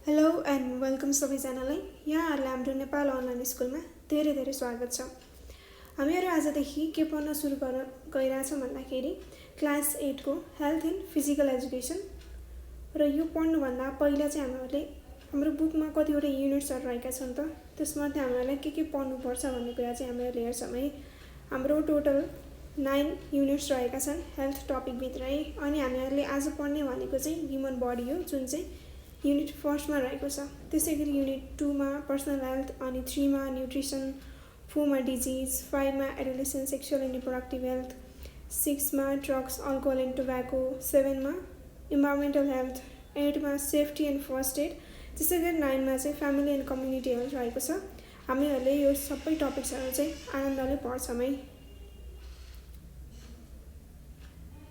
Hello and welcome सबैजनालाई यहाँहरूलाई हाम्रो नेपाल अनलाइन स्कुलमा धेरै धेरै स्वागत छ। हामीहरू आजदेखि के पढ्न सुरु गरिरहेछौँ भन्दाखेरि क्लास 8 को हेल्थ एन्ड फिजिकल एजुकेसन र यो पढ्नुभन्दा पहिला चाहिँ हामीहरूले हाम्रो बुकमा कतिवटा युनिट्सहरू रहेका छन् त त्यसमध्ये हामीहरूलाई के पढ्नुपर्छ भन्ने कुरा चाहिँ हामीहरूले हेर्छौँ है। हाम्रो टोटल 9 युनिट्स रहेका छन् हेल्थ टपिकभित्रै अनि हामीहरूले आज पढ्ने भनेको चाहिँ ह्युमन बडी हो जुन चाहिँ युनिट 1 मा रहेको छ। त्यसैगरी युनिट 2 मा पर्सनल हेल्थ अनि 3 मा न्युट्रिसन, 4 मा डिजिज, 5 मा adolescent sexual and reproductive health, 6 मा ड्रग्स अल्कोहल एन्ड टोब्याको, 7 मा इन्भाइरोमेन्टल हेल्थ, 8 मा सेफ्टी एन्ड फर्स्ट एड, त्यसैगरी 9 मा चाहिँ फ्यामिली एन्ड कम्युनिटी हेल्थ रहेको छ। हामीहरूले यो सबै टपिक्सहरू चाहिँ आनन्दले पढ्छौँ है।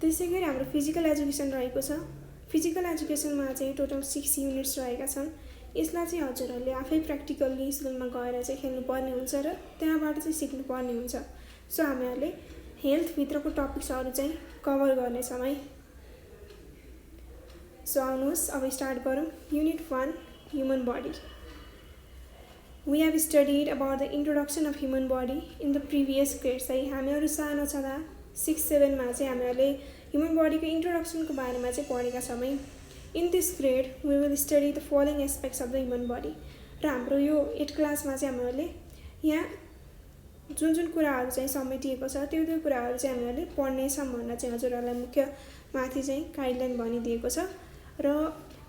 त्यसैगरी हाम्रो फिजिकल एजुकेसन रहेको छ। फिजिकल एजुकेसनमा चाहिँ टोटल 6 युनिट्स रहेका छन्। यसलाई चाहिँ हजुरहरूले आफै प्र्याक्टिकल्ली स्कुलमा गएर चाहिँ खेल्नुपर्ने हुन्छ र त्यहाँबाट चाहिँ सिक्नुपर्ने हुन्छ। सो हामीहरूले हेल्थभित्रको टपिक्सहरू चाहिँ कभर गर्नेछौँ है। सो आउनुहोस् अब स्टार्ट गरौँ। Unit 1 human body. We have studied about the introduction of human body in the previous grades है। हामीहरू सानो छँदा 6-7 मा चाहिँ हामीहरूले ह्युमन बडीको इन्ट्रोडक्सनको बारेमा चाहिँ पढेका छौँ है। In this grade we will study the following aspects of the human body. र हाम्रो यो 8 क्लासमा चाहिँ हामीहरूले यहाँ जुन कुराहरू चाहिँ समेटिएको छ त्यो कुराहरू चाहिँ हामीहरूले पढ्नेछौँ भनेर चाहिँ हजुरहरूलाई मुख्य माथि चाहिँ गाइडलाइन भनिदिएको छ। र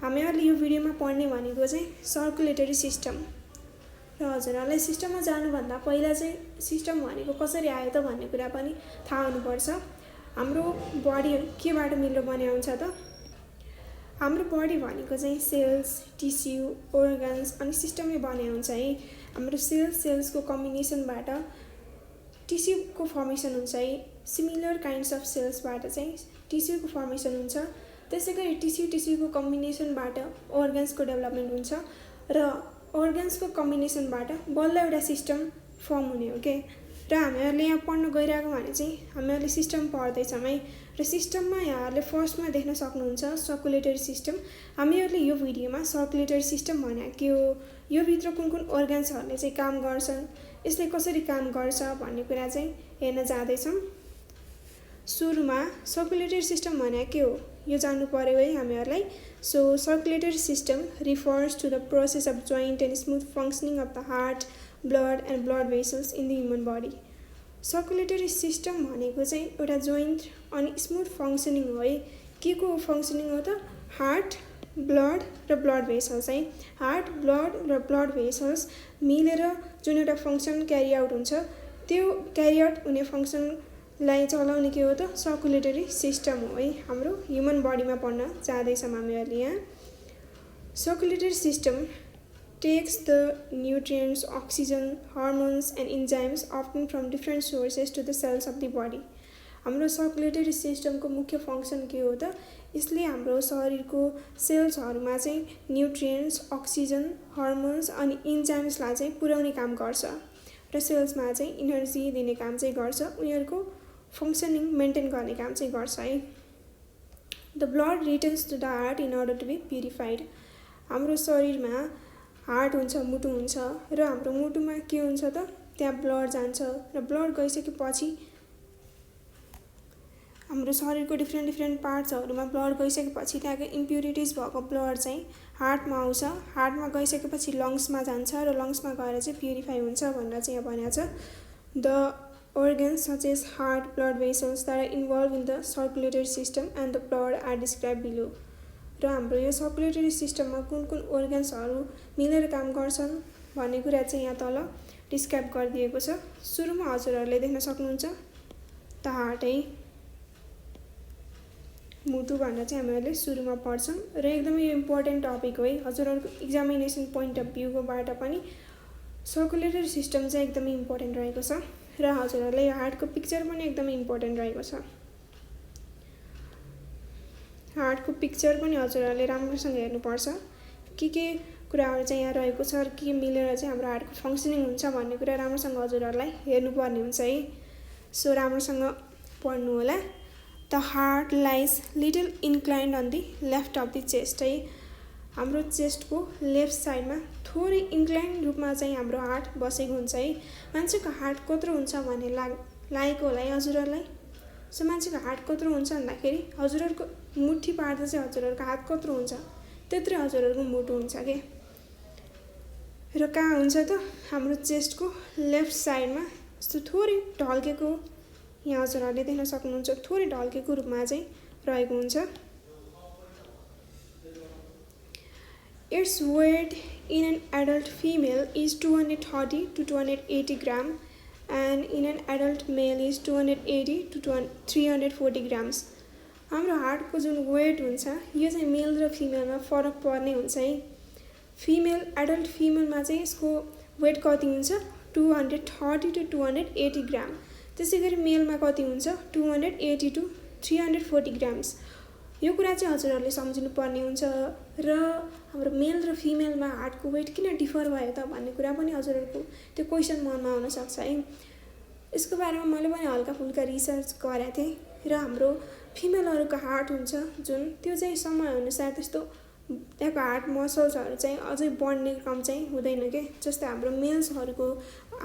हामीहरूले यो भिडियोमा पढ्ने भनेको चाहिँ सर्कुलेटरी सिस्टम। र हजुरहरूलाई सिस्टममा जानुभन्दा पहिला चाहिँ सिस्टम भनेको कसरी आयो त भन्ने कुरा पनि थाहा हुनुपर्छ। हाम्रो बडी केबाट मिलेर बनेको हुन्छ त? हाम्रो बडी भनेको चाहिँ सेल्स, टिस्यु, organs अनि सिस्टमले बनेको हुन्छ है। हाम्रो सेल्सको कम्बिनेसनबाट टिस्युको फर्मेसन हुन्छ है। सिमिलर काइन्ड्स अफ सेल्सबाट चाहिँ टिस्युको फर्मेसन हुन्छ। त्यसैगरी टिस्युको कम्बिनेसनबाट organsको डेभलपमेन्ट हुन्छ र organsको कम्बिनेसनबाट बल्ल एउटा सिस्टम फर्म हुने हो के। र हामीहरूले यहाँ पढ्न गइरहेको भने चाहिँ हामीहरूले सिस्टम पढ्दैछौँ है। र सिस्टममा यहाँहरूले फर्स्टमा देख्न सक्नुहुन्छ सर्कुलेटरी सिस्टम। हामीहरूले यो भिडियोमा सर्कुलेटरी सिस्टम भने के हो, यो भित्र कुन organsहरूले चाहिँ काम गर्छन्, यसले कसरी काम गर्छ भन्ने कुरा चाहिँ हेर्न जाँदैछौँ। सुरुमा सर्कुलेटरी सिस्टम भने के हो यो जान्नु पर्यो है हामीहरूलाई। So circulatory system refers to the process of joint and smooth functioning of the heart, blood and blood vessels in the human body. Circulatory system भनेको चाहिँ एउटा जोइन्ट अनि स्मुथ फङ्सनिङ हो है। के को फङ्सनिङ हो त? हार्ट, ब्लड र ब्लड भेसल्स है। हार्ट, ब्लड र ब्लड भेसल्स मिलेर जुन एउटा फङ्सन क्यारी आउट हुन्छ त्यो क्यारी आउट हुने फङ्सनलाई चलाउने के हो त? सर्कुलेटरी सिस्टम हो है। हाम्रो ह्युमन बडीमा पढ्न जाँदैछौँ हामीहरूले यहाँ। Circulatory system takes the nutrients, oxygen, hormones and enzymes often from different sources to the cells of the body। हाम्रो सर्कुलेटरी सिस्टमको मुख्य फङ्सन के हो त? यसले हाम्रो शरीरको सेल्सहरूमा चाहिँ न्युट्रिएन्ट्स, अक्सिजन, हर्मोन्स अनि इन्जाइम्सलाई चाहिँ पुर्याउने काम गर्छ र सेल्समा चाहिँ इनर्जी दिने काम चाहिँ गर्छ। उनीहरूको फङ्सनिङ मेन्टेन गर्ने काम चाहिँ गर्छ है। The blood returns to the heart in order to be purified. हाम्रो शरीरमा हार्ट हुन्छ, मुटु हुन्छ र हाम्रो मुटुमा के हुन्छ त? त्यहाँ ब्लड जान्छ र ब्लड गइसकेपछि हाम्रो शरीरको डिफ्रेन्ट पार्ट्सहरूमा ब्लड गइसकेपछि त्यहाँको इम्प्युरिटिज भएको ब्लड चाहिँ हार्टमा आउँछ। हार्टमा गइसकेपछि लङ्समा जान्छ र लङ्समा गएर चाहिँ प्युरिफाई हुन्छ भनेर चाहिँ यहाँ भनेको छ। The organs such as heart, blood vessels that are involved in the circulatory system and the blood are described below। र हाम्रो यो सर्कुलेटरी सिस्टममा कुन organsहरू मिलेर काम गर्छन् भन्ने कुरा चाहिँ यहाँ तल डिस्क्राइब गरिदिएको छ। सुरुमा हजुरहरूले देख्न सक्नुहुन्छ द हार्ट है, मुटु भनेर चाहिँ हामीहरूले सुरुमा पढ्छौँ र एकदमै यो इम्पोर्टेन्ट टपिक हो है। हजुरहरूको एक्जामिनेसन पोइन्ट अफ भ्यूबाट पनि सर्कुलेटरी सिस्टम चाहिँ एकदमै इम्पोर्टेन्ट रहेको छ र हजुरहरूलाई यो हार्टको पिक्चर पनि एकदमै इम्पोर्टेन्ट रहेको छ। हार्टको पिक्चर पनि हजुरहरूले राम्रोसँग हेर्नुपर्छ। के कुराहरू चाहिँ यहाँ रहेको छ र के मिलेर चाहिँ हाम्रो हार्टको फङ्सनिङ हुन्छ भन्ने कुरा राम्रोसँग हजुरहरूलाई हेर्नुपर्ने हुन्छ है। सो राम्रोसँग पढ्नु होला। The heart lies little inclined on the left of the chest है। हाम्रो चेस्टको लेफ्ट साइडमा थोरै इन्क्लाइन रूपमा चाहिँ हाम्रो हार्ट बसेको हुन्छ है। मान्छेको हार्ट कत्रो हुन्छ भन्ने लागेको होला है हजुरहरूलाई। सो मान्छेको हार्ट कत्रो हुन्छ भन्दाखेरि हजुरहरूको मुठी पार्दा चाहिँ हजुरहरूको हात कत्रो हुन्छ त्यत्रै हजुरहरूको मुटु हुन्छ के। र कहाँ हुन्छ त हाम्रो चेस्टको लेफ्ट साइडमा यस्तो थोरै ढल्केको, यहाँ हजुरहरूले देख्न सक्नुहुन्छ थोरै ढल्केको रूपमा चाहिँ रहेको हुन्छ। Its weight in an adult female is 230 to 280 gram and in an adult male is 280 to 340 grams. हाम्रो हार्टको जुन वेट हुन्छ यो चाहिँ मेल र फिमेलमा फरक पर्ने हुन्छ है। एडल्ट फिमेलमा चाहिँ यसको वेट कति हुन्छ 230 to 280 ग्राम। त्यसै गरी मेलमा कति हुन्छ 280 to 340 ग्राम्स। यो कुरा चाहिँ हजुरहरूले सम्झिनु पर्ने हुन्छ। र हाम्रो मेल र फिमेलमा हार्टको वेट किन डिफर भयो त भन्ने कुरा पनि हजुरहरूको त्यो क्वेसन मनमा आउन सक्छ है। यसको बारेमा मैले पनि हल्का फुल्का रिसर्च गरेको थिएँ र हाम्रो फिमेलहरूको हार्ट हुन्छ जुन त्यो चाहिँ समयअनुसार त्यस्तो त्यहाँको हार्ट मसल्सहरू चाहिँ अझै बढ्ने क्रम चाहिँ हुँदैन के। जस्तै हाम्रो मेल्सहरूको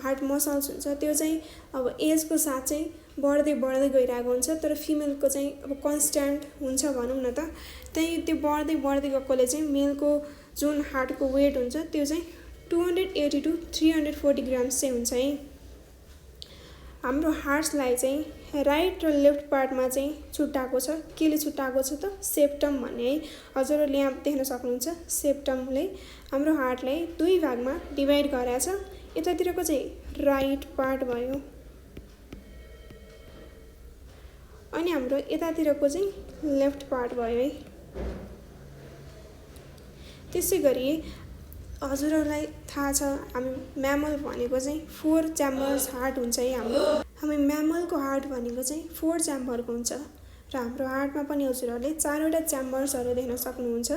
हार्ट मसल्स हुन्छ त्यो चाहिँ अब एजको साथ चाहिँ बढ्दै गइरहेको हुन्छ, तर फिमेलको चाहिँ अब कन्स्ट्यान्ट हुन्छ भनौँ न त। त्यही त्यो बढ्दै गएकोले चाहिँ मेलको जुन हार्टको वेट हुन्छ त्यो चाहिँ 280 to 340 ग्राम्स चाहिँ हुन्छ है। हाम्रो हार्ट्सलाई चाहिँ राइट र लेफ्ट पार्टमा चाहिँ छुट्टाएको छ। केले छुट्टाएको छ त सेप्टम भन्ने है। हजुरहरूले यहाँ देख्न सक्नुहुन्छ सेप्टमले हाम्रो हार्टलाई दुई भागमा डिभाइड गरेको छ। यतातिरको चाहिँ राइट पार्ट भयो अनि हाम्रो यतातिरको चाहिँ लेफ्ट पार्ट भयो है। त्यसै गरी हजुरहरूलाई थाहा छ हामी म्यामल भनेको चाहिँ 4 च्याम्बर्स हार्ट हुन्छ है। हामी म्यामलको हार्ट भनेको चाहिँ 4 च्याम्बरको हुन्छ र हाम्रो हार्टमा पनि हजुरहरूले 4वटा च्याम्बर्सहरू देख्न सक्नुहुन्छ।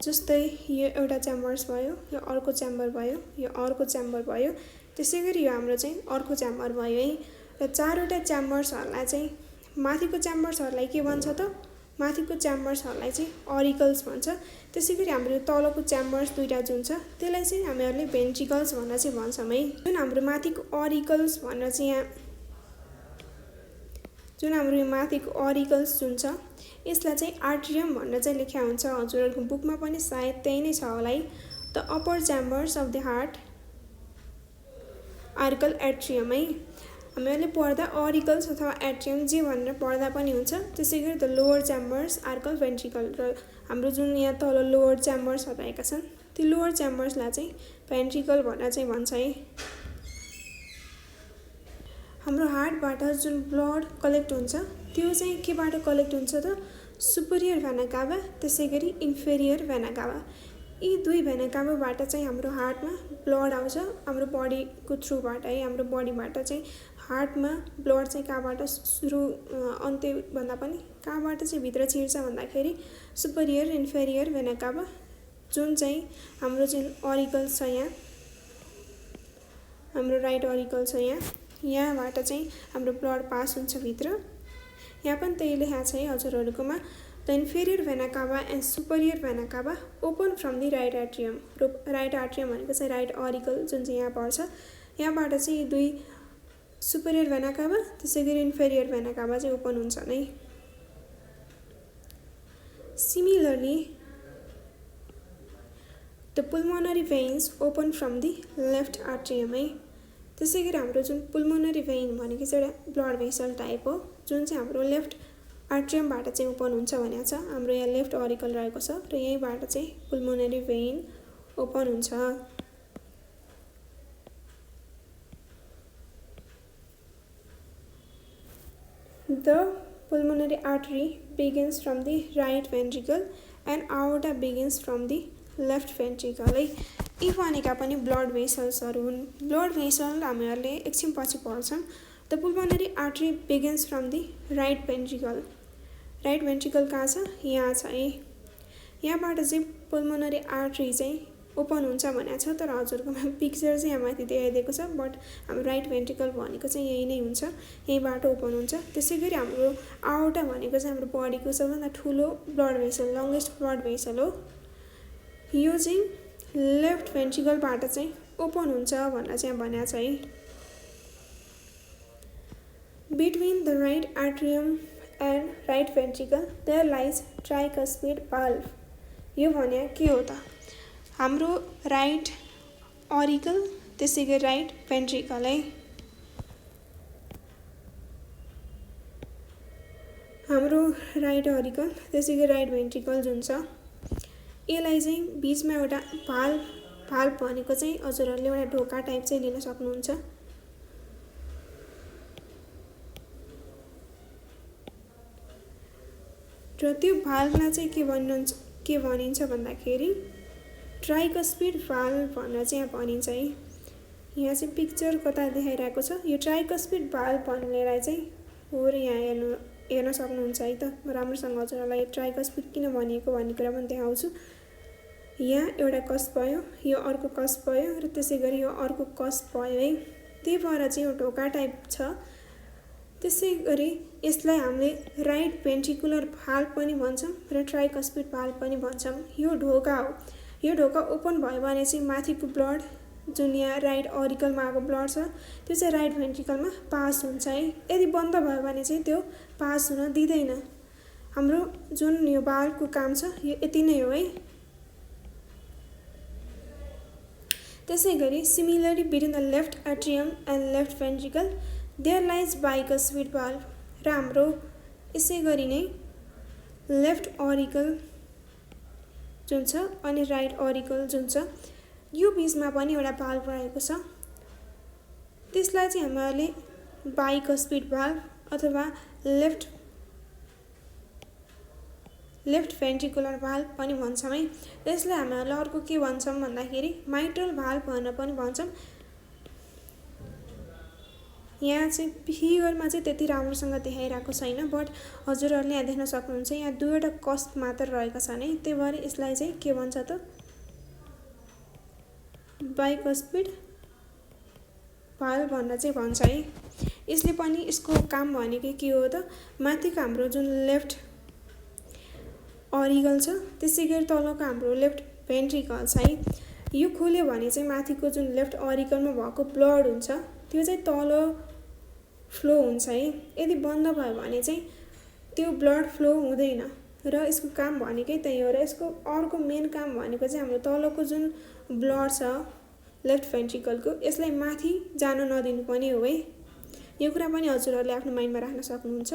जस्तै यो एउटा च्याम्बर्स भयो, यो अर्को च्याम्बर भयो, यो अर्को च्याम्बर भयो, त्यसै गरी यो हाम्रो चाहिँ अर्को च्याम्बर भयो है। र 4वटा च्याम्बर्सहरूलाई चाहिँ माथिको च्याम्बर्सहरूलाई के भन्छ त माथिको च्याम्बर्सहरूलाई चाहिँ अरिकल्स भन्छ। त्यसै गरी हाम्रो तलको च्याम्बर्स दुईवटा जुन छ त्यसलाई चाहिँ हामीहरूले भेन्ट्रिकल्स भनेर चाहिँ भन्छौँ है। जुन हाम्रो माथिको अरिकल्स भनेर चाहिँ यहाँ जुन हाम्रो यो माथिको अरिकल्स जुन छ यसलाई चाहिँ आर्ट्रियम भनेर चाहिँ लेख्या हुन्छ। हजुरहरूको बुकमा पनि सायद त्यही नै छ होला है। The upper chambers of the heart are called atrium है। हामीहरूले पढ्दा अरिकल्स अथवा एट्रियम जे भनेर पढ्दा पनि हुन्छ। त्यसै गरी द लोवर च्याम्बर्स आर्कल भेन्ट्रिकल र हाम्रो जुन यहाँ तल लोवर च्याम्बर्सहरू रहेका छन् त्यो लोवर च्याम्बर्सलाई चाहिँ भेन्ट्रिकल भनेर चाहिँ भन्छ है। हाम्रो हार्टबाट जुन ब्लड कलेक्ट हुन्छ त्यो चाहिँ केबाट कलेक्ट हुन्छ त सुपेरियर भेना काभा त्यसै गरी इन्फेरियर भेना काभा। यी दुई भेना काभाबाट चाहिँ हाम्रो हार्टमा ब्लड आउँछ हाम्रो बडीको थ्रुबाट है। हाम्रो बडीबाट चाहिँ हार्टमा ब्लड चाहिँ कहाँबाट सुरु अन्त्य भन्दा पनि कहाँबाट चाहिँ भित्र छिर्छ भन्दाखेरि सुपेरियर इन्फेरियर भेना काभा जुन चाहिँ हाम्रो जुन अरिकल्स छ यहाँ हाम्रो राइट अरिकल छ यहाँबाट चाहिँ हाम्रो ब्लड पास हुन्छ भित्र। यहाँ पनि त्यही लेखा छ है हजुरहरूकोमा the inferior vena cava and superior vena cava open from the right atrium. Right atrium भनेको चाहिँ राइट अरिकल जुन चाहिँ यहाँ पर्छ। यहाँबाट चाहिँ दुई सुपेरियर भेना काभा त्यसै गरी इन्फेरियर भेना काभा चाहिँ ओपन हुन्छ नै। Similarly the pulmonary veins open from the left atrium है। त्यसै गरी हाम्रो जुन पुल्मोनरी भेन भनेको चाहिँ एउटा ब्लड भेसल टाइप हो जुन चाहिँ हाम्रो लेफ्ट एट्रियमबाट चाहिँ ओपन हुन्छ भनेको छ। हाम्रो यहाँ लेफ्ट अरिकल रहेको छ र यहीँबाट चाहिँ पुल्मोनरी भेन ओपन हुन्छ। The pulmonary artery begins from the right ventricle and aorta begins from the left ventricle है। यी भनेका पनि ब्लड भेसल्सहरू हुन्। ब्लड भेसल हामीहरूले एकछिन पछि पढ्छौँ। The pulmonary artery begins from the right ventricle. Right ventricle कहाँ छ यहाँ छ है। यहाँबाट चाहिँ पुल्मोनरी आर्टरी चाहिँ ओपन हुन्छ भनेको छ तर हजुरकोमा पिक्चर चाहिँ यहाँ माथि देखाइदिएको छ बट हाम्रो राइट भेन्ट्रिकल भनेको चाहिँ यही नै हुन्छ यहीँबाट ओपन हुन्छ। त्यसै गरी हाम्रो आउटा भनेको चाहिँ हाम्रो बडीको सबभन्दा ठुलो blood vessel longest blood vessel हो यो चाहिँ लेफ्ट भेन्ट्रिकलबाट चाहिँ ओपन हुन्छ भनेर चाहिँ भनेको छ है। Between the right atrium and right ventricle there lies tricuspid valve. यो भने के हो त? हाम्रो राइट ऑरिकल त्यसै गरी राइट भेन्ट्रिकल है। हाम्रो राइट ऑरिकल त्यसै गरी राइट भेन्ट्रिकल जुन छ यसलाई चाहिँ बीचमा एउटा भाल्भ भनेको चाहिँ हजुरहरूले एउटा ढोका टाइप चाहिँ लिन सक्नुहुन्छ। र त्यो भाल्भलाई चाहिँ के भनिन्छ भन्दाखेरि ट्राइकस्पिड भाल्भ भनेर चाहिँ यहाँ भनिन्छ है। यहाँ चाहिँ पिक्चर कता देखाइरहेको छ, यो ट्राइकस्पिड भाल्भ भन्नेलाई चाहिँ हो र यहाँ हेर्न सक्नुहुन्छ है त। म राम्रोसँग हजुरहरूलाई ट्राइकस्पिड किन भनिएको भन्ने कुरा पनि देखाउँछु। यहाँ एउटा कस्प भयो, यो अर्को कस्प भयो र त्यसै गरी यो अर्को कस्प भयो है। त्यही भएर चाहिँ यो ढोका टाइप छ। त्यसै गरी यसलाई हामीले राइट भेन्ट्रिकुलर भाल्भ पनि भन्छौँ र ट्राइकस्पिड भाल्भ पनि भन्छौँ। यो ढोका हो। यो ढोका ओपन भयो भने चाहिँ माथिको ब्लड जुन यहाँ राइट ऑरिकलमा आएको ब्लड छ त्यो चाहिँ राइट भेन्ट्रिकलमा पास हुन्छ है। यदि बन्द भयो भने चाहिँ त्यो पास हुन दिँदैन। हाम्रो जुन यो भाल्भको काम छ यो यति नै हो है। त्यसै गरी similarly between the left atrium and left ventricle there lies bicuspid valve. र हाम्रो यसै गरी नै लेफ्ट ऑरिकल जुन छ अनि राइट ऑरिकल जुन छ यो बीचमा पनि एउटा भाल्भ रहेको छ। त्यसलाई चाहिँ हामीले बाइकस्पिड भाल्भ अथवा लेफ्ट भेन्ट्रिकुलर भाल्भ पनि भन्छौँ है। यसलाई हामीले अर्को के भन्छौँ भन्दाखेरि माइट्रल भाल्भ भनेर पनि भन्छौँ। यहाँ चाहिँ फिगरमा चाहिँ त्यति राम्रोसँग देखाइरहेको छैन, बट हजुरहरूले यहाँ देख्न सक्नुहुन्छ यहाँ दुईवटा कस्प मात्र रहेका छन् है। त्यही भएर यसलाई चाहिँ के भन्छ त? बाइकस्पिड भाल्भ भनेर चाहिँ भन्छ है। यसले पनि यसको काम भनेको के हो त? माथिको हाम्रो जुन लेफ्ट ऑरिकल छ त्यसै गरी तलको हाम्रो लेफ्ट भेन्ट्रिकल छ है। यो खोल्यो भने चाहिँ माथिको जुन लेफ्ट ऑरिकलमा भएको ब्लड हुन्छ त्यो चाहिँ तल फ्लो हुन्छ है। यदि बन्द भयो भने चाहिँ त्यो ब्लड फ्लो हुँदैन र यसको काम भनेकै त्यही हो। र यसको अर्को मेन काम भनेको चाहिँ हाम्रो तलको जुन ब्लड छ लेफ्ट भेन्ट्रिकलको यसलाई माथि जान नदिनु पनि हो है। यो कुरा पनि हजुरहरूले आफ्नो माइन्डमा राख्न सक्नुहुन्छ।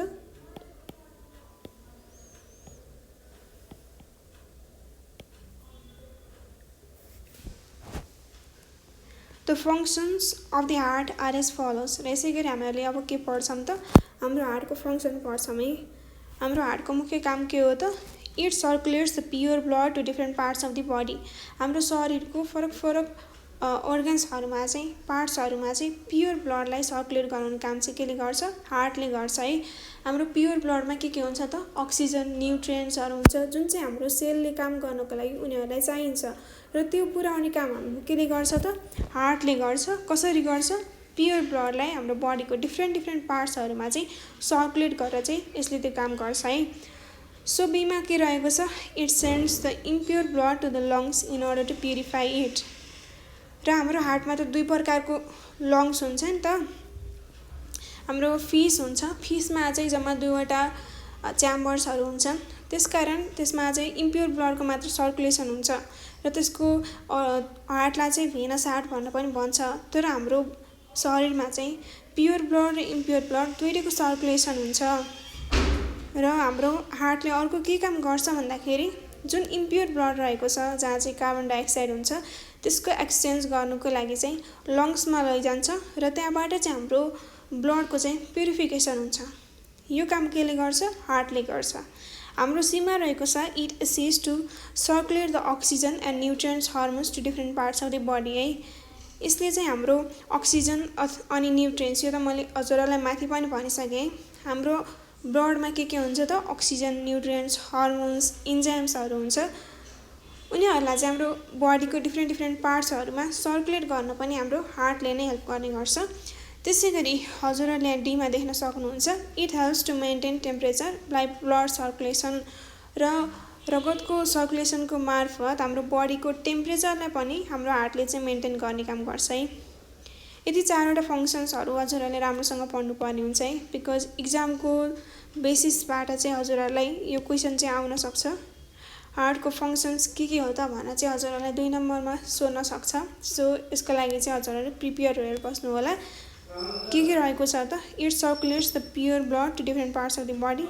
The functions of the heart are as follows। र यसै गरी हामीले अब के पढ्छौँ त? हाम्रो हार्टको फङ्सन पढ्छौँ है। हाम्रो हार्टको मुख्य काम के हो त? It circulates the pure blood to different parts of the body. हाम्रो शरीरको फरक अर्गन्सहरूमा चाहिँ पार्ट्सहरूमा चाहिँ प्योर ब्लडलाई सर्कुलेट गराउने काम चाहिँ केले गर्छ? हार्टले गर्छ है। हाम्रो प्योर ब्लडमा के हुन्छ त? अक्सिजन, न्युट्रिएन्ट्सहरू हुन्छ जुन चाहिँ हाम्रो सेलले काम गर्नको लागि उनीहरूलाई चाहिन्छ र त्यो पुर्याउने काम हाम्रो केले गर्छ त? हार्टले गर्छ। कसरी गर्छ? प्योर ब्लडलाई हाम्रो बडीको डिफ्रेन्ट पार्ट्सहरूमा चाहिँ सर्कुलेट गरेर चाहिँ यसले त्यो काम गर्छ है। सो बीमा के रहेको छ? It sends the impure blood to the lungs in order to purify it. र हाम्रो हार्टमा त दुई प्रकारको लङ्स हुन्छ नि त। हाम्रो फिस हुन्छ, फिसमा चाहिँ जम्मा दुईवटा च्याम्बर्सहरू हुन्छन्। त्यसकारण त्यसमा चाहिँ इम्प्योर ब्लडको मात्र सर्कुलेसन हुन्छ र त्यसको हार्टलाई चाहिँ भेनस हार्ट भनेर पनि भन्छ। तर हाम्रो शरीरमा चाहिँ प्योर ब्लड र इम्प्योर ब्लड दुईटैको सर्कुलेसन हुन्छ। र हाम्रो हार्टले अर्को के काम गर्छ भन्दाखेरि जुन इम्प्योर ब्लड रहेको छ जहाँ चाहिँ कार्बन डाइअक्साइड हुन्छ त्यसको एक्सचेन्ज गर्नुको लागि चाहिँ लङ्समा लैजान्छ र त्यहाँबाट चाहिँ हाम्रो ब्लडको चाहिँ प्युरिफिकेसन हुन्छ। यो काम केले गर्छ? हार्टले गर्छ। हाम्रो सीमा रहेको छ it assist to circulate the oxygen and nutrients hormones to different parts of the body है। यसले चाहिँ हाम्रो अक्सिजन अनि न्युट्रिएन्ट्स, यो त मैले हजुरहरूलाई माथि पनि भनिसकेँ, हाम्रो ब्लडमा के हुन्छ त? अक्सिजन, न्युट्रिएन्ट्स, हर्मोन्स, इन्जाइम्सहरू हुन्छ। उनीहरूलाई चाहिँ हाम्रो बडीको डिफ्रेन्ट पार्ट्सहरूमा सर्कुलेट गर्न पनि हाम्रो हार्टले नै हेल्प गर्ने गर्छ। त्यसै गरी हजुरहरूले यहाँ डीमा देख्न सक्नुहुन्छ it helps to maintain temperature by blood circulation. र रगतको सर्कुलेसनको मार्फत हाम्रो बडीको टेम्परेचरलाई पनि हाम्रो हार्टले चाहिँ मेन्टेन गर्ने काम गर्छ है। यति चारवटा फङ्सन्सहरू हजुरहरूले राम्रोसँग पढ्नुपर्ने हुन्छ है, बिकज इक्जामको बेसिसबाट चाहिँ हजुरहरूलाई यो क्वेसन चाहिँ आउन सक्छ। हार्टको फङ्सन्स के हो त भनेर चाहिँ हजुरहरूलाई 2 नम्बरमा सोध्न सक्छ। सो यसको लागि चाहिँ हजुरहरूले प्रिपेयर भएर बस्नु होला। के रहेको छ त, it circulates the pure blood to different parts of the body.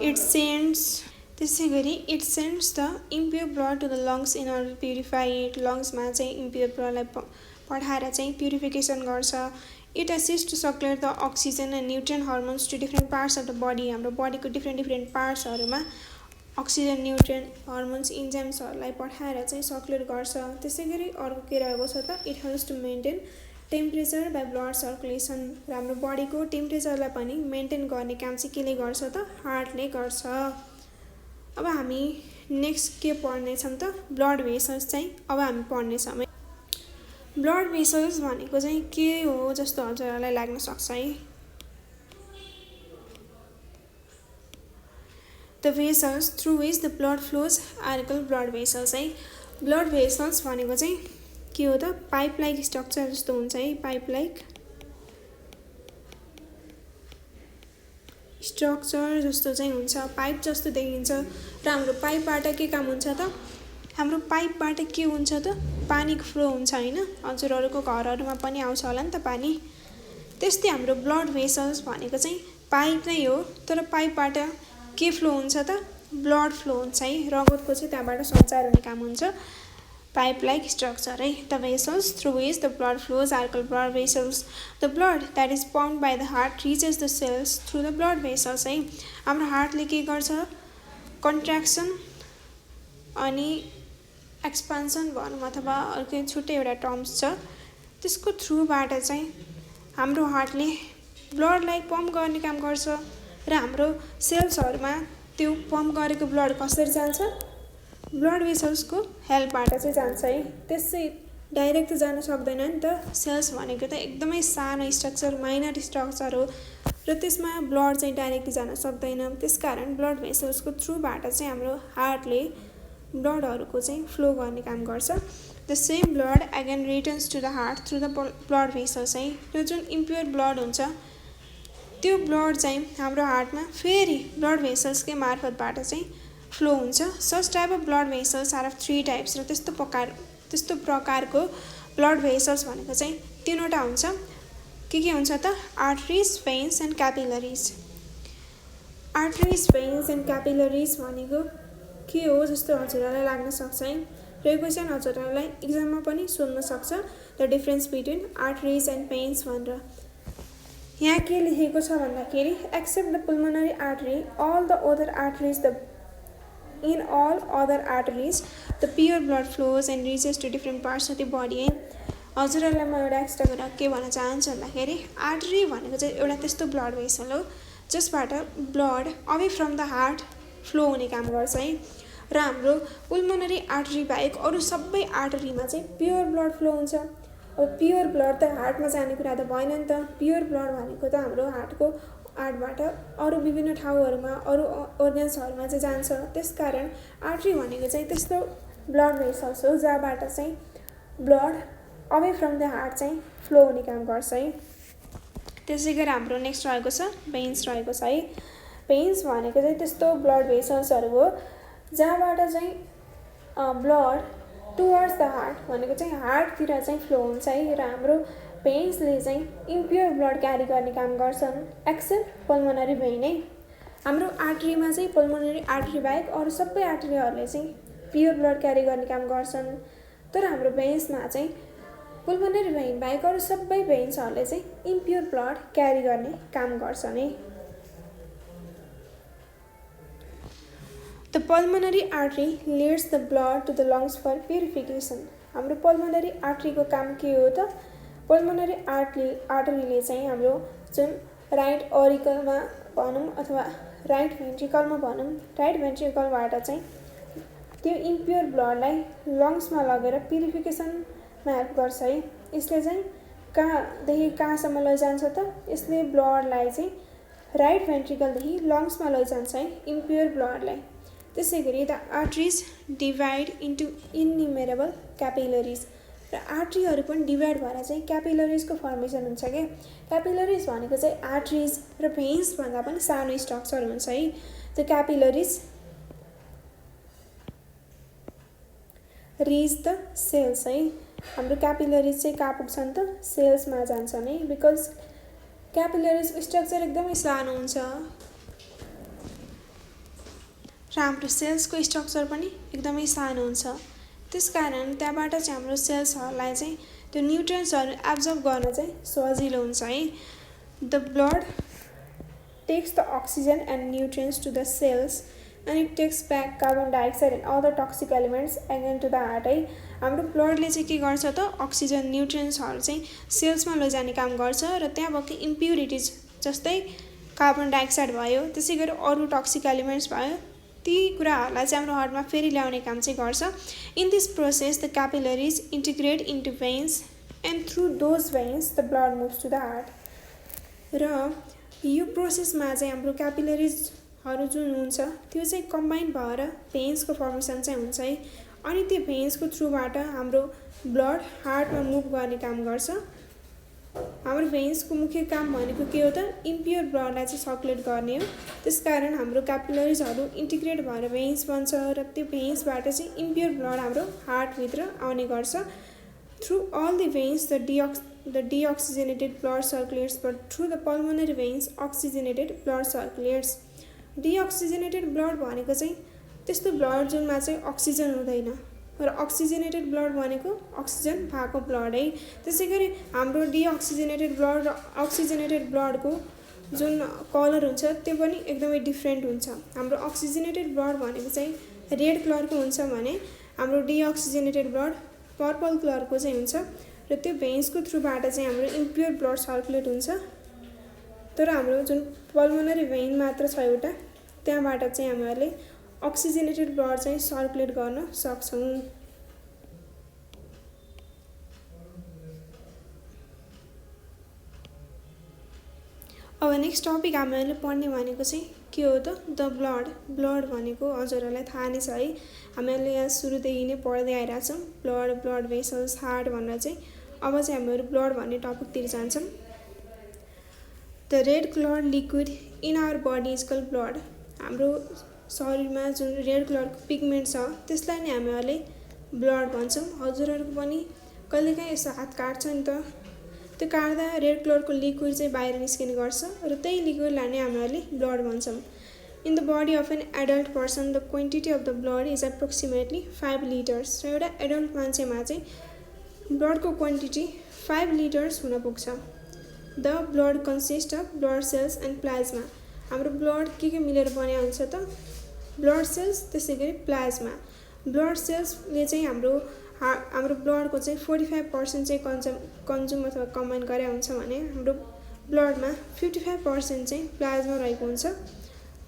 It sends, त्यसै गरी it sends the impure blood to the lungs in order to purify it. लङ्समा चाहिँ इम्प्योर ब्लडलाई पठाएर चाहिँ प्युरिफिकेसन गर्छ। It assist to circulate the oxygen and nutrient hormones to different parts of the body. हाम्रो बडीको डिफ्रेन्ट पार्ट्सहरूमा oxygen, nutrient hormones, इन्जाइम्सहरूलाई पठाएर चाहिँ सर्कुलेट गर्छ। त्यसै गरी अर्को के रहेको छ त, it helps to maintain temperature by blood circulation. हाम्रो बडीको टेम्परेचरलाई पनि मेन्टेन गर्ने काम चाहिँ केले गर्छ त, हार्टले गर्छ। अब हामी नेक्स्ट के पढ्नेछौँ त, ब्लड भेसल्स चाहिँ अब हामी पढ्नेछौँ। ब्लड भेसल्स भनेको चाहिँ के हो जस्तो हजुरहरूलाई लाग्न सक्छ है। The vessels through which the blood flows are called blood vessels है। ब्लड भेसल्स भनेको चाहिँ के हो त, पाइप लाइक स्ट्रक्चर जस्तो हुन्छ है। पाइप लाइक स्ट्रक्चर जस्तो चाहिँ हुन्छ, पाइप जस्तो देखिन्छ। र हाम्रो पाइपबाट के काम हुन्छ त, हाम्रो पाइपबाट के हुन्छ त, पानीको फ्लो हुन्छ होइन। हजुरहरूको घरहरूमा पनि आउँछ होला नि त पानी। त्यस्तै हाम्रो ब्लड भेसल्स भनेको चाहिँ पाइप नै हो, तर पाइपबाट के फ्लो हुन्छ त, ब्लड फ्लो हुन्छ है। रगतको चाहिँ त्यहाँबाट सञ्चार हुने काम हुन्छ। पाइप लाइक स्ट्रक्चर है। The vessels through which the blood flows are called blood vessels. The blood that is pumped by the heart reaches the cells through the blood vessels है। हाम्रो हार्टले के गर्छ, कन्ट्र्याक्सन अनि expansion भनौँ अथवा अर्कै छुट्टै एउटा टर्म्स छ, त्यसको थ्रुबाट चाहिँ हाम्रो हार्टले ब्लडलाई पम्प गर्ने काम गर्छ। र हाम्रो सेल्सहरूमा त्यो पम्प गरेको ब्लड कसरी जान्छ, ब्लड भेसल्सको हेल्पबाट चाहिँ जान्छ है। त्यसै डाइरेक्ट त जान सक्दैन नि त। सेल्स भनेको त एकदमै सानो स्ट्रक्चर, माइनर स्ट्रक्चर हो, र त्यसमा ब्लड चाहिँ डाइरेक्ट जान सक्दैन। त्यसकारण ब्लड भेसल्सको थ्रुबाट चाहिँ हाम्रो हार्टले ब्लडहरूको चाहिँ फ्लो गर्ने काम गर्छ। The same blood again returns to the heart through the blood vessels है। र जुन इम्प्योर ब्लड हुन्छ त्यो ब्लड चाहिँ हाम्रो हार्टमा फेरि ब्लड भेसल्सकै मार्फतबाट चाहिँ फ्लो हुन्छ। Such type of blood vessels are of 3 types. र त्यस्तो प्रकारको ब्लड भेसल्स भनेको चाहिँ 3वटा हुन्छ। के हुन्छ त, arteries, veins and क्यापिलरिज। Arteries, veins and क्यापिलरिज भनेको के हो जस्तो हजुरहरूलाई लाग्न सक्छ है। र यो क्वेसन हजुरहरूलाई इक्जाममा पनि सोध्न सक्छ, the difference between arteries and veins भनेर। यहाँ के लेखेको छ भन्दाखेरि, except the pulmonary artery all the other arteries in all other arteries the pure blood flows and reaches to different parts of the body है। हजुरहरूलाई म एउटा एक्स्ट्रा कुरा के भन्न चाहन्छु भन्दाखेरि, आर्टरी भनेको चाहिँ एउटा त्यस्तो ब्लड भेसल हो जसबाट blood away from the heart flow हुने काम गर्छ है। र हाम्रो पुल्मोनरी आर्टरी बाहेक अरू सबै आर्टरीमा चाहिँ प्योर ब्लड फ्लो हुन्छ। अब प्योर ब्लड त हार्टमा जाने कुरा त भएन नि त। प्योर ब्लड भनेको त हाम्रो हार्टबाट अरू विभिन्न ठाउँहरूमा, अरू अर्गन्सहरूमा चाहिँ जान्छ। त्यसकारण आर्टरी भनेको चाहिँ त्यस्तो ब्लड भेसल्स हो जहाँबाट चाहिँ blood away from the heart चाहिँ फ्लो हुने काम गर्छ है। त्यसै गरी हाम्रो नेक्स्ट रहेको छ भेन्स रहेको छ है। भेन्स भनेको चाहिँ त्यस्तो ब्लड भेसल्सहरू हो जहाँबाट चाहिँ ब्लड टुवर्ड्स द हार्ट भनेको चाहिँ हार्टतिर चाहिँ फ्लो हुन्छ है। र हाम्रो भेन्सले चाहिँ इम्प्योर ब्लड क्यारी गर्ने काम गर्छन्, एक्सेप्ट पल्मोनरी भेन है। हाम्रो आर्टरीमा चाहिँ पल्मोनरी आर्टरी बाहेक अरू सबै आर्टरीहरूले चाहिँ प्योर ब्लड क्यारी गर्ने काम गर्छन्, तर हाम्रो भेन्समा चाहिँ पल्मोनरी भेन बाहेक अरू सबै भेन्सहरूले चाहिँ इम्प्योर ब्लड क्यारी गर्ने काम गर्छन् है। The pulmonary artery leads the blood to the lungs for purification. हाम्रो पल्मोनरी आर्टरीको काम के हो त, पल्मोनरी आर्टरीले चाहिँ हाम्रो जुन राइट अरिकलमा भनौँ अथवा राइट भेन्ट्रिकलमा भनौँ, राइट भेन्ट्रिकलबाट चाहिँ त्यो इम्प्योर ब्लडलाई लङ्समा लगेर प्युरिफिकेसनमा हेल्प गर्छ है। यसले चाहिँ कहाँदेखि कहाँसम्म लैजान्छ त, यसले ब्लडलाई चाहिँ राइट भेन्ट्रिकलदेखि लङ्समा लैजान्छ है, इम्प्योर ब्लडलाई। त्यसै गरी द आर्टरिज डिभाइड इन्टु इन्युमेरेबल क्यापिलरिज र आर्टरीहरू पनि डिभाइड भएर चाहिँ क्यापिलरिजको फर्मेसन हुन्छ क्या। क्यापिलरिज भनेको चाहिँ आर्टरिज र भेन्स भन्दा पनि सानो स्ट्रक्चर हुन्छ है। द क्यापिलरिज रिच द सेल्स है। हाम्रो क्यापिलरिज चाहिँ कहाँ पुग्छन् त सेल्समा जान्छन् है, बिकज क्यापिलरिजको स्ट्रक्चर एकदमै सानो हुन्छ र हाम्रो सेल्सको स्ट्रक्चर पनि एकदमै सानो हुन्छ। त्यसकारण त्यहाँबाट चाहिँ हाम्रो सेल्सहरूलाई चाहिँ त्यो न्युट्रियन्ट्सहरू एब्जर्ब गर्न चाहिँ सजिलो हुन्छ है। The blood takes the oxygen and nutrients to the cells and it takes back carbon dioxide and other toxic elements again to the heart है। हाम्रो ब्लडले चाहिँ के गर्छ त अक्सिजन न्युट्रियन्ट्सहरू चाहिँ सेल्समा लैजाने काम गर्छ र त्यहाँ भएको इम्प्युरिटिज जस्तै कार्बन डाइअक्साइड भयो, त्यसै गरी अरू टक्सिक एलिमेन्ट्स भयो, ती कुराहरूलाई चाहिँ हाम्रो हार्टमा फेरि ल्याउने काम चाहिँ गर्छ। In this process the capillaries integrate into veins and through those veins the blood moves to the heart. र यो प्रोसेसमा चाहिँ हाम्रो क्यापिलरिजहरू जुन हुन्छ त्यो चाहिँ कम्बाइन भएर भेन्सको फर्मेसन चाहिँ हुन्छ है। अनि त्यो भेन्सको थ्रुबाट हाम्रो ब्लड हार्टमा मुभ गर्ने काम गर्छ। हाम्रो भेन्सको मुख्य काम भनेको के हो त इम्प्योर ब्लडलाई चाहिँ सर्कुलेट गर्ने हो। त्यसकारण हाम्रो क्यापिलरिजहरू इन्टिग्रेट भएर भेन्स बन्छ र त्यो भेन्सबाट चाहिँ इम्प्योर ब्लड हाम्रो हार्टभित्र आउने गर्छ। Through all the veins the deoxygenated blood circulates but through the pulmonary veins oxygenated blood circulates. Deoxygenated blood भनेको चाहिँ त्यस्तो ब्लड जुनमा चाहिँ अक्सिजन हुँदैन र अक्सिजनेटेड ब्लड भनेको अक्सिजन भएको ब्लड है। त्यसै गरी हाम्रो डिअक्सिजनेटेड ब्लड र अक्सिजनेटेड ब्लडको जुन कलर हुन्छ त्यो पनि एकदमै डिफ्रेन्ट हुन्छ। हाम्रो अक्सिजनेटेड ब्लड भनेको चाहिँ रेड कलरको हुन्छ भने हाम्रो डिअक्सिजनेटेड ब्लड पर्पल कलरको चाहिँ हुन्छ र त्यो भेन्सको थ्रुबाट चाहिँ हाम्रो इम्प्योर ब्लड सर्कुलेट हुन्छ। तर हाम्रो जुन पल्मोनरी भेन मात्र छ एउटा, त्यहाँबाट चाहिँ हामीले अक्सिजनेटेड ब्लड चाहिँ सर्कुलेट गर्न सक्छौँ। अब नेक्स्ट टपिक हामीले पढ्ने भनेको चाहिँ के हो त द ब्लड भनेको हजुरहरूलाई थाहा नै छ है। हामीले यहाँ सुरुदेखि नै पढ्दै आइरहेछौँ ब्लड भेसल्स हार्ट भनेर चाहिँ। अब चाहिँ हामीहरू ब्लड भन्ने टपिकतिर जान्छौँ। The red colour liquid in our body is called blood. हाम्रो शरीरमा जुन रेड कलरको पिगमेन्ट छ त्यसलाई नै हामीले ब्लड भन्छौँ। हजुरहरूको पनि कहिलेकाहीँ यसो हात काट्छ नि त, त्यो काट्दा रेड कलरको लिक्विड चाहिँ बाहिर निस्किने गर्छ र त्यही लिक्विडलाई नै हामीले ब्लड भन्छौँ। In the body of an adult person the quantity of the blood is approximately 5 litres. र एउटा एडल्ट मान्छेमा चाहिँ ब्लडको क्वान्टिटी 5 लिटर्स हुन पुग्छ। The blood consist of blood cells and plasma. हाम्रो ब्लड के मिलेर बनेको हुन्छ त ब्लड सेल्स त्यसै गरी प्लाज्मा। ब्लड सेल्सले चाहिँ हाम्रो ब्लडको चाहिँ 45% चाहिँ कन्ज्युम अथवा कम्बाइन गरे हुन्छ भने हाम्रो ब्लडमा 55% चाहिँ प्लाज्मा रहेको हुन्छ।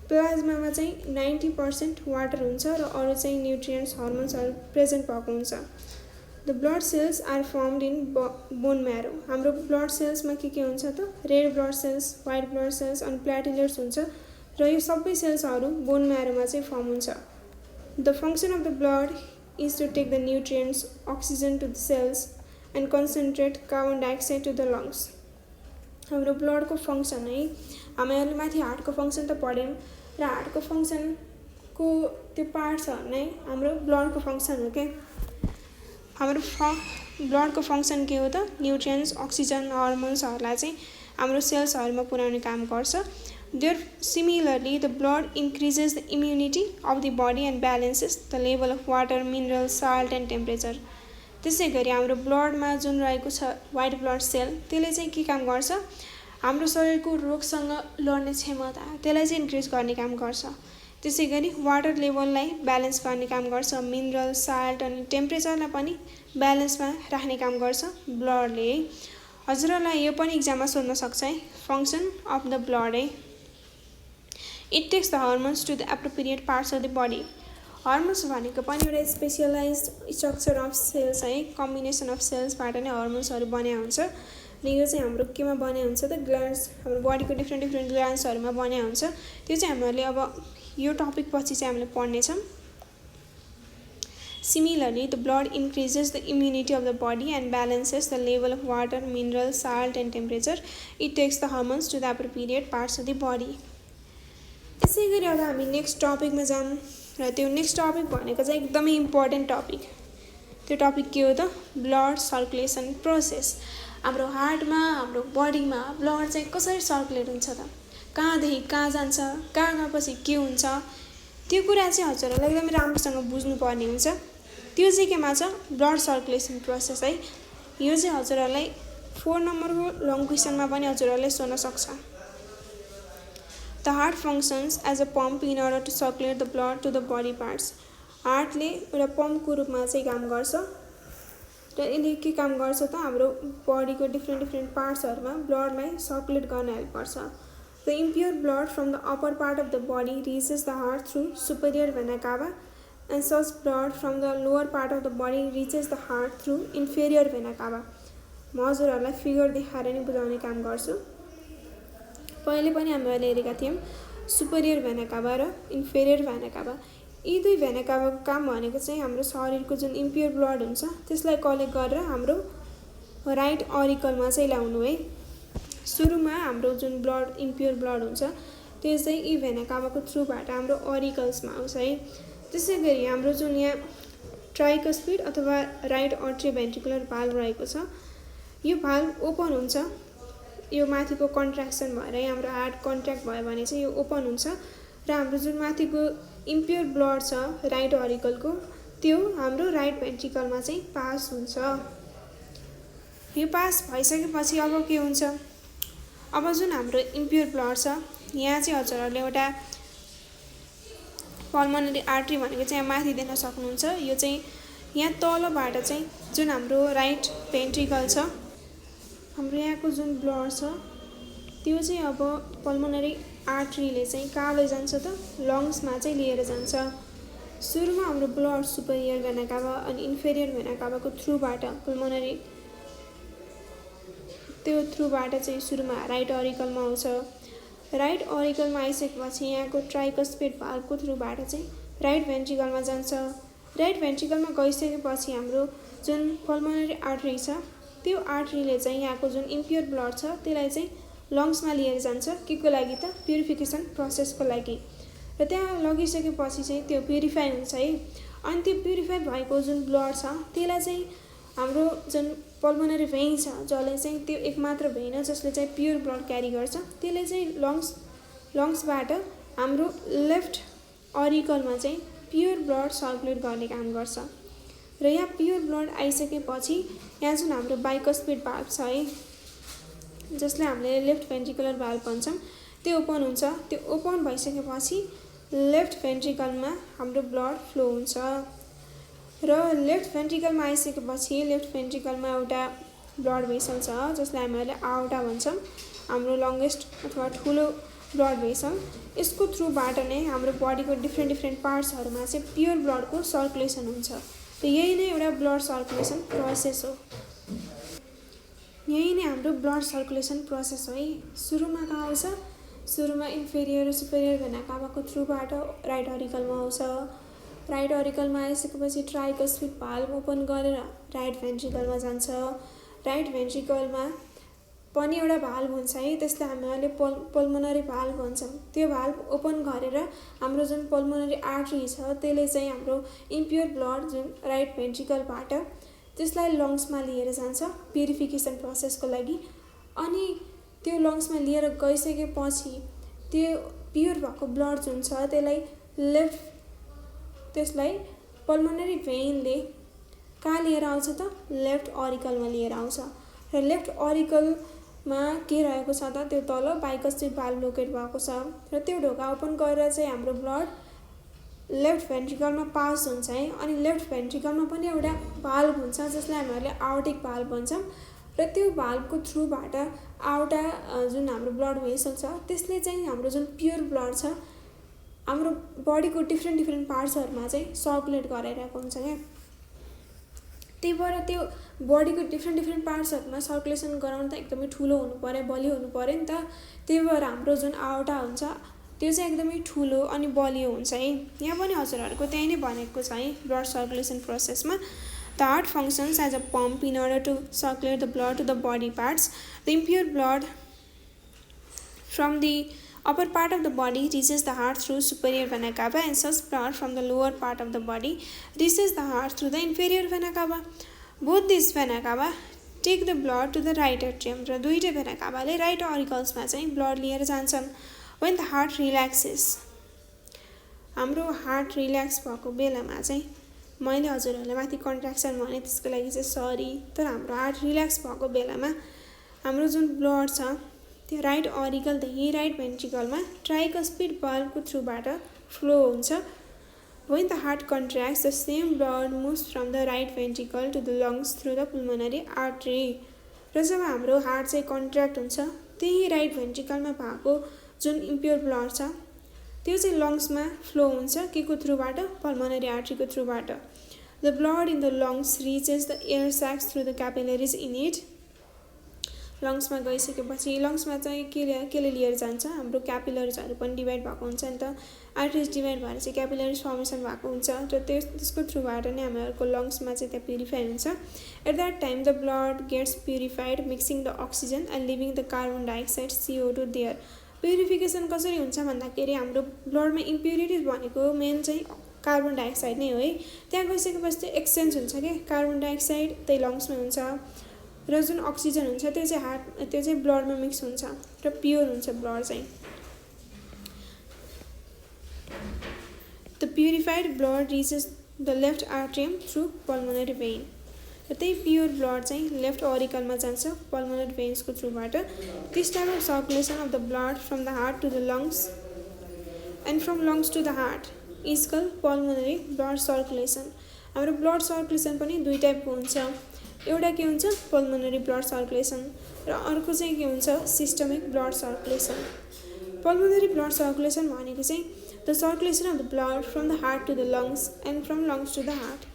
प्लाज्मामा चाहिँ 90% वाटर हुन्छ र अरू चाहिँ न्युट्रियन्ट्स हर्मोन्सहरू प्रेजेन्ट भएको हुन्छ। The blood cells are formed in bone marrow. हाम्रो ब्लड सेल्समा के हुन्छ त red blood cells, white blood cells अनि प्लेटलेट्स हुन्छ र यो सबै सेल्सहरू बोन म्यारोमा चाहिँ फर्म हुन्छ। The function of the blood is to take the nutrients oxygen to the cells and concentrate carbon dioxide to the lungs. हाम्रो ब्लडको फङ्सन है, हामीले माथि हार्टको फङ्सन त पढ्यौँ र हार्टको फङ्सनको त्यो पार्ट्स नै हाम्रो ब्लडको फङ्सन हो क्या। हाम्रो ब्लडको फङ्सन के हो त न्युट्रियन्ट्स अक्सिजन हर्मोन्सहरूलाई चाहिँ हाम्रो सेल्सहरूमा पुर्याउने काम गर्छ। Similarly, the blood increases the immunity of the body and balances the level of water, minerals, salt and temperature. त्यसै गरी हाम्रो ब्लडमा जुन रहेको छ व्हाइट ब्लड सेल त्यसले चाहिँ के काम गर्छ हाम्रो शरीरको रोगसँग लड्ने क्षमता त्यसलाई चाहिँ इन्क्रिज गर्ने काम गर्छ। त्यसै गरी वाटर लेभललाई ब्यालेन्स गर्ने काम गर्छ, मिनरल, साल्ट अनि टेम्परेचरलाई पनि ब्यालेन्समा राख्ने काम गर्छ ब्लडले। हजुरहरूलाई यो पनि इक्जाममा सोध्न सक्छ है फङ्सन अफ द ब्लड है। It takes the hormones to the appropriate parts of the body. Hormones भनेको पनि एउटा स्पेसलाइज्ड स्ट्रक्चर अफ सेल्स है, कम्बिनेसन अफ सेल्सबाट नै हर्मोन्सहरू बन्या हुन्छ र यो चाहिँ हाम्रो केमा बने हुन्छ त ग्ल्यान्ड्स हाम्रो बडीको डिफ्रेन्ट ग्ल्यान्ड्सहरुमा बने हुन्छ त्यो चाहिँ हामीले अब यो टपिक पछि चाहिँ हामीले पढ्ने छौं Similarly, the blood increases the immunity of the body and balances the level of water, mineral, salt and temperature. It takes the hormones to the appropriate parts of the body. त्यसैगरी अब हामी next टपिकमा जाऊँ र त्यो next topic भनेको चाहिँ एकदमै important topic त्यो टपिक के हो त ब्लड सर्कुलेसन प्रोसेस हाम्रो हार्टमा हाम्रो बडीमा ब्लड चाहिँ कसरी सर्कुलेट हुन्छ त कहाँदेखि कहाँ जान्छ कहाँ गएपछि के हुन्छ त्यो कुरा चाहिँ हजुरहरुले एकदमै राम्रोसँग बुझ्नु पर्ने हुन्छ त्यो चाहिँ केमा छ ब्लड सर्कुलेसन प्रोसेस है यो चाहिँ हजुरहरुलाई 4 नम्बरको लङ क्वेशनमा पनि हजुरहरुले सोध्न सक्छ The heart functions as a pump in order to circulate the blood to the body parts. Hartley एउटा पम्पको रूपमा चाहिँ काम गर्छ र यसले के काम गर्छ त हाम्रो बडीको डिफ्रेन्ट पार्ट्सहरुमा ब्लडलाई सर्कुलेट गर्न हेल्प गर्छ The impure blood from the upper part of the body reaches the heart through superior vena cava and such blood from the lower part of the body reaches the heart through inferior vena cava. म हजुरहरुलाई figure देखाएर नि बुझाउने काम गर्छु पहिले पनि हामीले हेरेका थियौं सुपेरियर भेना काभा र इन्फेरियर भेना काभा यी दुई भेना काभाको काम भनेको चाहिँ हाम्रो शरीरको जुन इम्प्योर ब्लड हुन्छ त्यसलाई कलेक्ट गरेर हाम्रो राइट ऑरिकलमा चाहिँ ल्याउनु है सुरुमा हाम्रो जुन ब्लड इम्प्योर ब्लड हुन्छ त्यो चाहिँ यी भेना काभाको थ्रुबाट हाम्रो ऑरिकल्समा आउँछ है त्यसैगरी हाम्रो जुन यहाँ ट्राइकस्पिड अथवा राइट आर्टरी भेन्ट्रिकुलर भाल्भ रहेको छ यो भाल्भ ओपन हुन्छ यो माथिको कन्ट्र्याक्सन भएर हाम्रो हार्ट कन्ट्र्याक्ट भयो भने चाहिँ यो ओपन हुन्छ र हाम्रो जुन माथिको इम्प्योर ब्लड छ राइट ऑरिकलको त्यो हाम्रो राइट भेन्ट्रिकलमा चाहिँ पास हुन्छ यो पास भइसकेपछि अब के हुन्छ अब जुन हाम्रो इम्प्योर ब्लड छ यहाँ चाहिँ हजुरहरुले एउटा पल्मोनरी आर्टरी भनेको चाहिँ माथि देख्न सक्नुहुन्छ यो चाहिँ यहाँ तलबाट चाहिँ जुन हाम्रो राइट भेन्ट्रिकल छ हाम्रो यहाँको जुन ब्लड छ त्यो चाहिँ अब पल्मोनरी आर्टरीले चाहिँ कहाँ लैजान्छ त लङ्समा चाहिँ लिएर जान्छ सुरुमा हाम्रो ब्लड सुपेरियर भेना काभा अनि इन्फेरियर भेना काभाको थ्रुबाट पल्मोनरी त्यो थ्रुबाट चाहिँ सुरुमा राइट ऑरिकलमा आउँछ राइट ऑरिकलमा आइसकेपछि यहाँको ट्राइकस्पिड भाल्भको थ्रुबाट चाहिँ राइट भेन्ट्रिकलमा जान्छ राइट भेन्ट्रिकलमा गइसकेपछि हाम्रो जुन पल्मोनरी आर्टरी छ त्यो आर्टरीले चाहिँ यहाँको जुन इम्प्योर ब्लड छ त्यसलाई चाहिँ लङ्समा लिएर जान्छ केको लागि त प्युरिफिकेसन प्रोसेसको लागि र त्यहाँ लगिसकेपछि चाहिँ त्यो प्युरिफाई हुन्छ है अनि त्यो प्युरिफाई भएको जुन ब्लड छ त्यसलाई चाहिँ हाम्रो जुन पल्मोनरी भेन छ जसले चाहिँ त्यो एकमात्र भेन हो जसले चाहिँ प्योर ब्लड क्यारी गर्छ त्यसले चाहिँ लङ्सबाट हाम्रो लेफ्ट ऑरिकलमा चाहिँ प्योर ब्लड सर्कुलेट गर्ने काम गर्छ र यहाँ प्योर ब्लड आइसकेपछि यहाँ जुन हाम्रो बाइकस्पिड भाल्भ छ है जसले हामीले लेफ्ट भेन्ट्रिकुलर भाल्भ भन्छौं त्यो ओपन हुन्छ त्यो ओपन भइसकेपछि लेफ्ट भेन्ट्रिकलमा हाम्रो ब्लड फ्लो हुन्छ र लेफ्ट भेन्ट्रिकलमा आइसकेपछि लेफ्ट भेन्ट्रिकलमा एउटा ब्लड भेसल छ जसलाई हामीले आउटा भन्छौं हाम्रो लंगेस्ट अथवा ठुलो ब्लड भेसल यसको थ्रुबाट नै हाम्रो बडीको डिफ्रेन्ट पार्ट्सहरुमा चाहिँ प्योर ब्लडको सर्कुलेसन हुन्छ त यही नै एउटा ब्लड सर्कुलेसन प्रोसेस हो यही नै हाम्रो ब्लड सर्कुलेसन प्रोसेस हो है सुरुमा कहाँ आउँछ सुरुमा इन्फेरियर र सुपेरियर भेना काभाको थ्रुबाट राइट ऑरिकलमा आउँछ राइट ऑरिकलमा आइसकेपछि ट्राइकस्पिड भाल्भ ओपन गरेर राइट भेन्ट्रिकलमा जान्छ राइट भेन्ट्रिकलमा पनि एउटा भाल्भ हुन्छ है त्यसलाई हामीले पल्मोनरी भाल्भ भन्छौं त्यो भाल्भ ओपन गरेर हाम्रो जुन पल्मोनरी आर्टरी छ त्यसले चाहिँ हाम्रो इम्प्योर ब्लड जुन राइट भेन्ट्रिकलबाट त्यसलाई लङ्समा लिएर जान्छ प्युरिफिकेसन प्रोसेसको लागि अनि त्यो लङ्समा लिएर गइसकेपछि त्यो प्योर भएको ब्लड जुन छ त्यसलाई पल्मोनरी भेनले कहाँ लिएर आउँछ त लेफ्ट ऑरिकलमा लिएर आउँछ र लेफ्ट ऑरिकलमा के रहेको छ त त्यो तल बाइकस्पिड भाल्भ लोकेट भएको छ र त्यो ढोका ओपन गरेर चाहिँ हाम्रो ब्लड लेफ्ट भेन्ट्रिकलमा पास हुन्छ है अनि लेफ्ट भेन्ट्रिकलमा पनि एउटा भाल्भ हुन्छ जसलाई हामीले आर्टिक भाल्भ भन्छौं र त्यो भाल्भको थ्रुबाट आउटा जुन हाम्रो ब्लड भेसल छ त्यसले चाहिँ हाम्रो जुन प्योर ब्लड छ हाम्रो बडीको डिफ्रेन्ट पार्ट्सहरुमा चाहिँ सर्कुलेट गराइरहेको हुन्छ के त्यही भएर त्यो बडीको डिफ्रेन्ट पार्ट्सहरूमा सर्कुलेसन गराउन त एकदमै ठुलो हुनु पर्यो, बलियो हुनु पर्यो नि त। त्यही भएर हाम्रो जुन आउटा हुन्छ त्यो चाहिँ एकदमै ठुलो अनि बलियो हुन्छ है। यहाँ पनि हजुरहरूको त्यही नै भनेको छ है ब्लड सर्कुलेसन प्रोसेसमा। The heart functions as a pump in order to circulate the blood to the body parts. The impure blood from the upper part of the body reaches the heart through superior vena cava, and such blood from the lower part of the body reaches the heart through the inferior vena cava. Both these vena cava take the blood to the right atrium, र दुईटै भेना काभाले right अरिकल्समा चाहिँ blood लिएर जान्छन्। when the heart relaxes, हाम्रो heart relax भएको बेलामा चाहिँ मैले हजुरहरूलाई माथि कन्ट्र्याक्सन भने त्यसको लागि चाहिँ सरी, तर हाम्रो हार्ट रिल्याक्स भएको बेलामा हाम्रो जुन ब्लड छ त्यो राइट अरिकलदेखि राइट भेन्ट्रिकलमा ट्राइकस्पिड valveको थ्रुबाट फ्लो हुन्छ। when the heart contracts, the same blood moves from the right ventricle to the lungs through the pulmonary artery. र जब हाम्रो हार्ट चाहिँ कन्ट्र्याक्ट हुन्छ त्यही राइट भेन्ट्रिकलमा भएको जुन इम्प्योर ब्लड छ त्यो चाहिँ लङ्समा फ्लो हुन्छ के को थ्रुबाट, पल्मोनरी आर्टरीको थ्रुबाट। The blood in the lungs reaches the air sacs through the capillaries in it. लङ्समा गइसकेपछि लङ्समा चाहिँ केले लिएर जान्छ, हाम्रो क्यापिलरिजहरू पनि डिभाइड भएको हुन्छ नि त। आर्टरिज डिभाइड भएर चाहिँ क्यापिलरिज फर्मेसन भएको हुन्छ र त्यसको थ्रुबाट नै हामीहरूको लङ्समा चाहिँ त्यहाँ प्युरिफाई हुन्छ। At that time the blood gets purified mixing the oxygen and leaving the carbon dioxide CO2 there. Purification कसरी हुन्छ भन्दाखेरि हाम्रो ब्लडमा इम्प्युरिटिज भनेको मेन चाहिँ कार्बन डाइअक्साइड नै हो है। त्यहाँ गइसकेपछि चाहिँ एक्सचेन्ज हुन्छ कि कार्बन डाइअक्साइड त्यही लङ्समा हुन्छ र जुन अक्सिजन हुन्छ त्यो चाहिँ ब्लडमा मिक्स हुन्छ र प्योर हुन्छ ब्लड चाहिँ। The purified blood reaches the left atrium through pulmonary vein. र त्यही प्योर ब्लड चाहिँ लेफ्ट अरिकलमा जान्छ पल्मोनरी भेन्सको थ्रुबाट। This type of circulation of the blood from the heart to the lungs and from lungs to the heart is called pulmonary blood circulation. हाम्रो blood circulation पनि दुई टाइपको हुन्छ, एउटा के हुन्छ पल्मोनरी ब्लड सर्कुलेसन र अर्को चाहिँ के हुन्छ systemic blood circulation. Pulmonary blood circulation भनेको चाहिँ the circulation of the blood from the heart to the lungs and from lungs to the heart.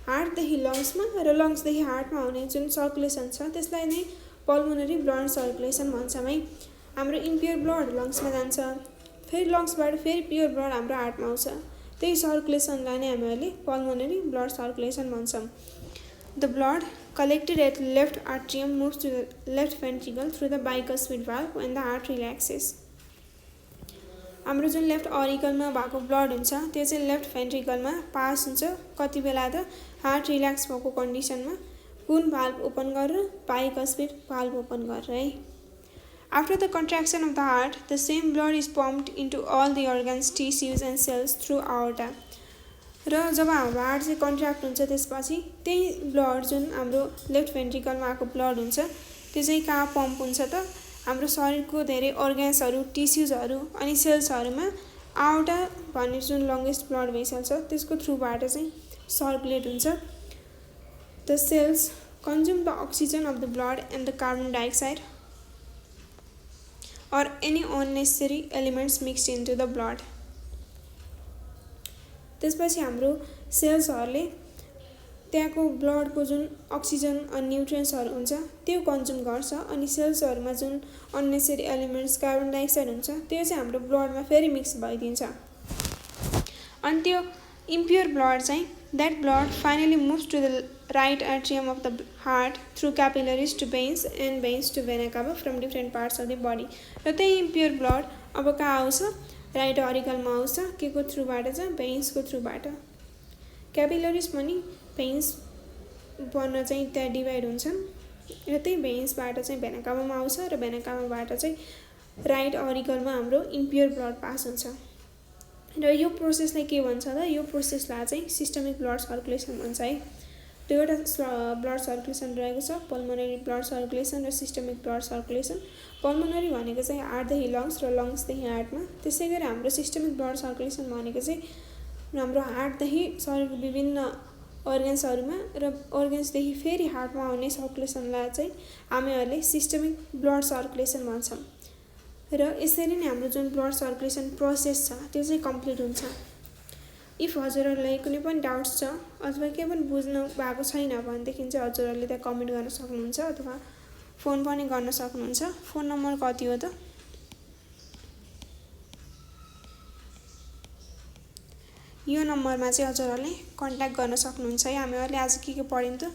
हार्टदेखि लङ्समा र लङ्सदेखि हार्टमा हुने जुन सर्कुलेसन छ त्यसलाई नै पल्मोनरी ब्लड सर्कुलेसन भन्छौँ है। हाम्रो इम्प्योर ब्लड लङ्समा जान्छ, फेरि लङ्सबाट फेरि प्योर ब्लड हाम्रो हार्टमा आउँछ, त्यही सर्कुलेसनलाई नै हामीहरूले पल्मोनरी ब्लड सर्कुलेसन भन्छौँ। The blood collected at left atrium moves to the left ventricle through the bicuspid valve when the heart relaxes. हाम्रो जुन लेफ्ट अरिकलमा भएको ब्लड हुन्छ त्यो चाहिँ लेफ्ट भेन्ट्रिकलमा पास हुन्छ कति बेला त हार्ट रिल्याक्स भएको कन्डिसनमा कुन भाल्भ ओपन गरेर बाइकस्पिड भाल्भ ओपन गरेर है। After the contraction of the heart the same blood is pumped into all the organs tissues and cells through aorta. र जब हाम्रो हार्ट चाहिँ कन्ट्र्याक्ट हुन्छ त्यसपछि त्यही ब्लड जुन हाम्रो लेफ्ट भेन्ट्रिकलमा आएको ब्लड हुन्छ त्यो चाहिँ कहाँ पम्प हुन्छ त हाम्रो शरीरको धेरै अर्गन्सहरू टिस्युजहरू अनि सेल्सहरूमा आउटा भन्ने जुन लङ्गेस्ट ब्लड भेसल छ त्यसको थ्रुबाट चाहिँ सर्कुलेट हुन्छ। The cells consume the oxygen of the blood and the carbon dioxide or any unnecessary elements mixed into the blood. त्यसपछि हाम्रो सेल्सहरूले त्यहाँको ब्लडको जुन अक्सिजन अनि न्युट्रियन्ट्सहरू हुन्छ त्यो कन्ज्युम गर्छ अनि सेल्सहरूमा जुन अननेसेसरी एलिमेन्ट्स कार्बन डाइअक्साइड हुन्छ त्यो चाहिँ हाम्रो ब्लडमा फेरि मिक्स भइदिन्छ अनि त्यो इम्प्योर ब्लड चाहिँ that blood finally moves to the right atrium of the heart through capillaries to veins and veins to vena cava from different parts of the body. र त्यही इम्प्योर ब्लड अब कहाँ आउँछ right अरिकलमा आउँछ के को थ्रुबाट चाहिँ भेन्सको थ्रुबाट। क्यापिलरिज पनि भेन्स बन्न चाहिँ त्यहाँ डिभाइड हुन्छन् र त्यही भेन्सबाट चाहिँ भेना काभामा आउँछ र भेना काभाबाट चाहिँ राइट अरिकलमा हाम्रो इम्प्योर ब्लड पास हुन्छ र यो प्रोसेसलाई के भन्छ त यो प्रोसेसलाई चाहिँ सिस्टमिक ब्लड सर्कुलेसन भन्छ है। दुईवटा ब्लड सर्कुलेसन रहेको छ पल्मोनरी ब्लड सर्कुलेसन र सिस्टमिक ब्लड सर्कुलेसन। पल्मोनरी भनेको चाहिँ हार्टदेखि लङ्स र लङ्सदेखि हार्टमा, त्यसै गरी हाम्रो सिस्टमिक ब्लड सर्कुलेसन भनेको चाहिँ हाम्रो हार्टदेखि शरीरको विभिन्न अर्गन्सहरूमा र अर्गन्सदेखि फेरि हार्टमा आउने सर्कुलेसनलाई चाहिँ हामीहरूले सिस्टमिक ब्लड सर्कुलेसन भन्छौँ र यसरी नै हाम्रो जुन ब्लड सर्कुलेसन प्रोसेस छ त्यो चाहिँ कम्प्लिट हुन्छ। इफ हजुरहरूलाई कुनै पनि डाउट्स छ अथवा केही पनि बुझ्नु भएको छैन भनेदेखि चाहिँ हजुरहरूले त्यहाँ कमेन्ट गर्न सक्नुहुन्छ अथवा फोन पनि गर्न सक्नुहुन्छ। फोन नम्बर कति हो त? यो नम्बरमा चाहिँ हजुरहरूले कन्ट्याक्ट गर्न सक्नुहुन्छ है। हामीहरूले आज के पढ्यौँ त?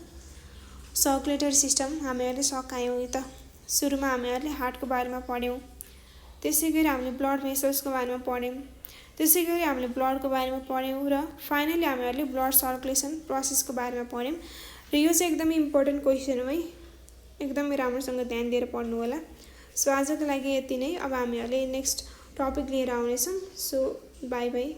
सर्कुलेटरी सिस्टम हामीहरूले सकायौँ। त सुरुमा हामीहरूले हार्टको बारेमा पढ्यौँ, त्यसै गरी हामीले ब्लड भेसल्सको बारेमा पढ्यौँ, त्यसै गरी हामीले ब्लडको बारेमा पढ्यौँ र फाइनली हामीहरूले ब्लड सर्कुलेसन प्रोसेसको बारेमा पढ्यौँ। र यो चाहिँ एकदमै इम्पोर्टेन्ट क्वेसन हो है, एकदमै राम्रोसँग ध्यान दिएर पढ्नु होला। सो आजको लागि यति नै। अब हामीहरूले नेक्स्ट टपिक लिएर आउनेछौँ। So by by.